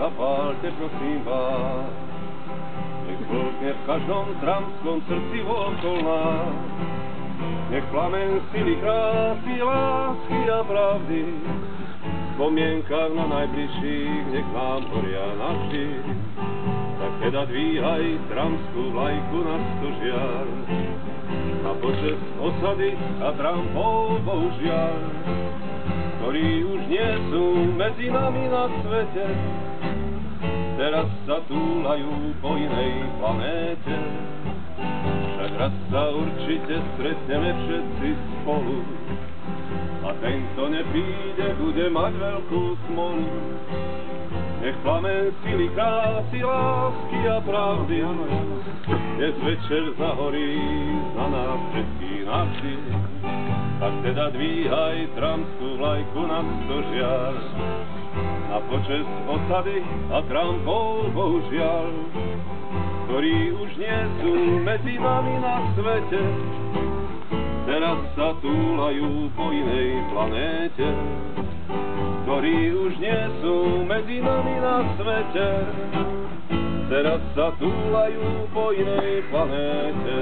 Zapálte prosím vás, nech zvolkne v každom tramskom srdci okolo nás. Nech plamen sily, krásy, lásky a pravdy v spomienkach na najbližších nech nám horia navždy. Tak teda dvíhaj tramskú vlajku na stožiar, na počesť osady a trampov bohužiaľ, ktorí už nie sú medzi nami na svete. Teraz sa túlajú po inej planéte, však raz sa určite stretneme všetci spolu a ten, kto nepríde, bude mať veľkú smolu. Nech plamen sily, krásy, lásky a pravdy dnes večer zahorí na nás všetkých navždy. Tak teda dvíhaj tramskú vlajku na stožiar, na počesť osady a trampov bohužiaľ, ktorí už nie sú medzi nami na svete. Teraz sa túlajú po inej planéte, ktorí už nie sú medzi nami na svete. Teraz sa túlajú po inej planéte.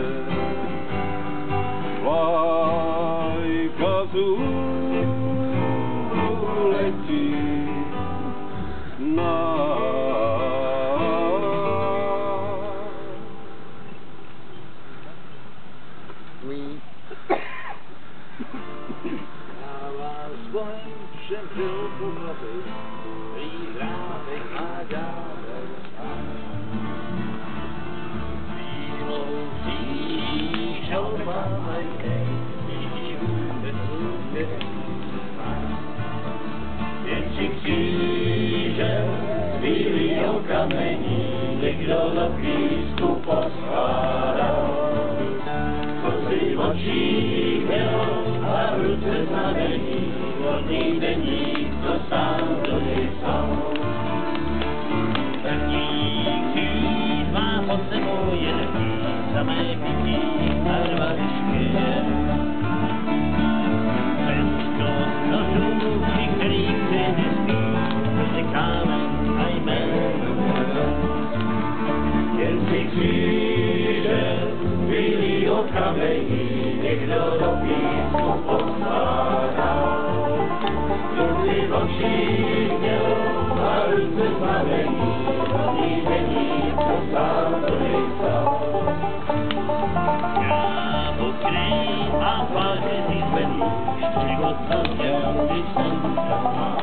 Vlajka letí kamení, někdo do písku poskladal. Kozy v očích měl a v ruce znamení, vodný deník, co sám do něj psal. První kříž má pod sebou jeden kříž, samé pití a dva vyšky. Přes škod nožů, při kterých se nespí, prostě kámen a jméno. Jen si kříže, bílýho kamení, někdo do písku poskládal. Ruky v očích měl a ruce znamení, vodní deník, co sám do něj psal. Já pokryj a páže si zvedl, život co měl, když jsem musel mát.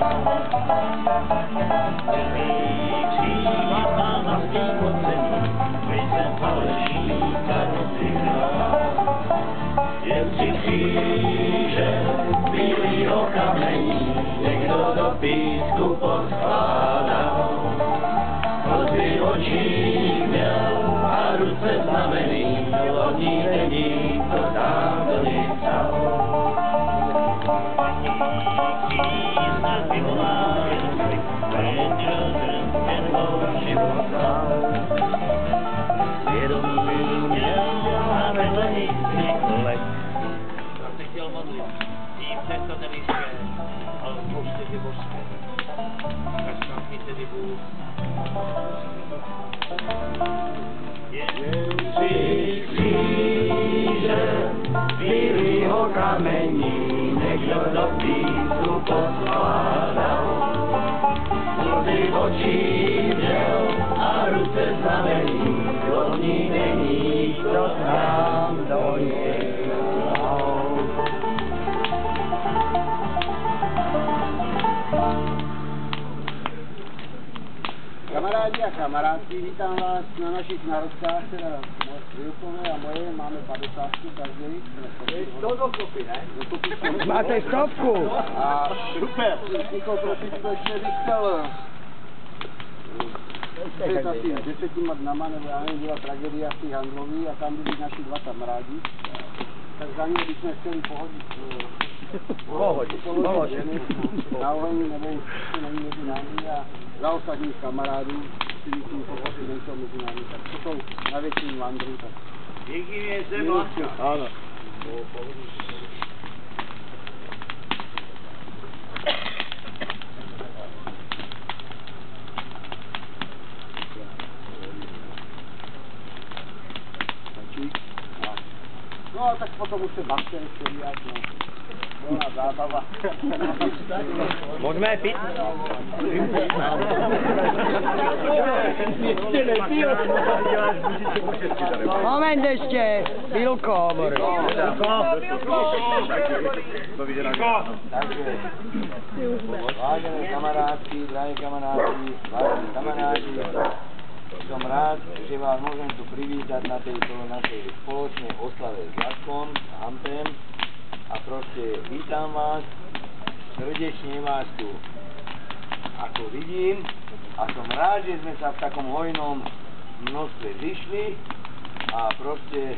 Jen si kříže, bílýho kamení, někdo do písku poskládal. Kozy očí měl a ruce znamený, lodní deník, co sám do něj psal. Kříž nás vyvolá jen klik, život dál. Svědomí měl a vedle nich několik. Já se chtěl modlit, tím nesatelické, ale pouštěti božské. Tak snad mi tedy Bůh. Jen si kříže bílýho kamení, někdo do písku poskládal. Slzy v očích měl a ruce znamení, lodní deník, co Kamarádi, vítám vás na našich národkách, teda Vilkové a moje, máme 50 každý. To dokopy, ne? Máte 100? A super! Nikol, prosím, to ještě vyskal. Před asi 10 dnama, nebo já nevím, byla tragédia v těch Handloví a tam byli naši dva kamarádi. Tak za ně bychom chtěli pohodit. Pohodit ženy na oheň, nebo už to není mezi námi a za ostatních kamarádů si myslím, že nejsou mezi námi. Tak to jsou na většinu vandrů. Díky mě jsem Vládka. Ano. No, tak potom už se bavte ještě vyjať, no. Byla zábava. Môžeme aj piť? Moment ešte, Vilko hovorí. Vážené kamarátky, drahé kamaráti, vážení kamarádi, som rád, že vás môžem tu privítať na tejto našej spoločnej oslave s Ľadkom, Hampem a proste vítam vás, srdečne vás tu ako vidím a som rád, že sme sa v takom hojnom množstve zišli a proste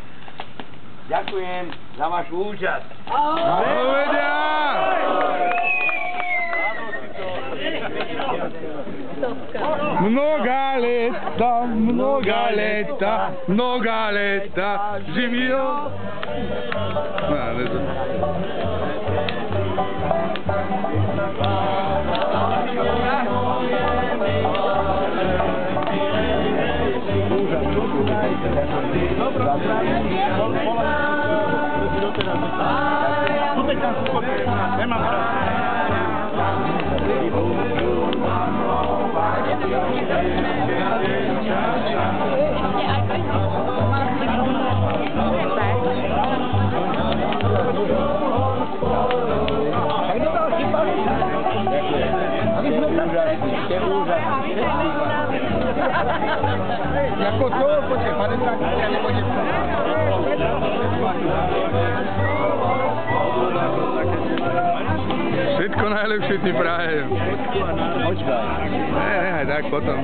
ďakujem za vašu účasť. Много лета живет. Jako to, počkej, 50 nebudem. Všetko najlepšie ti prajem. Ne, tak potom.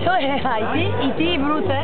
Čo je, aj ty? I ty, Brute?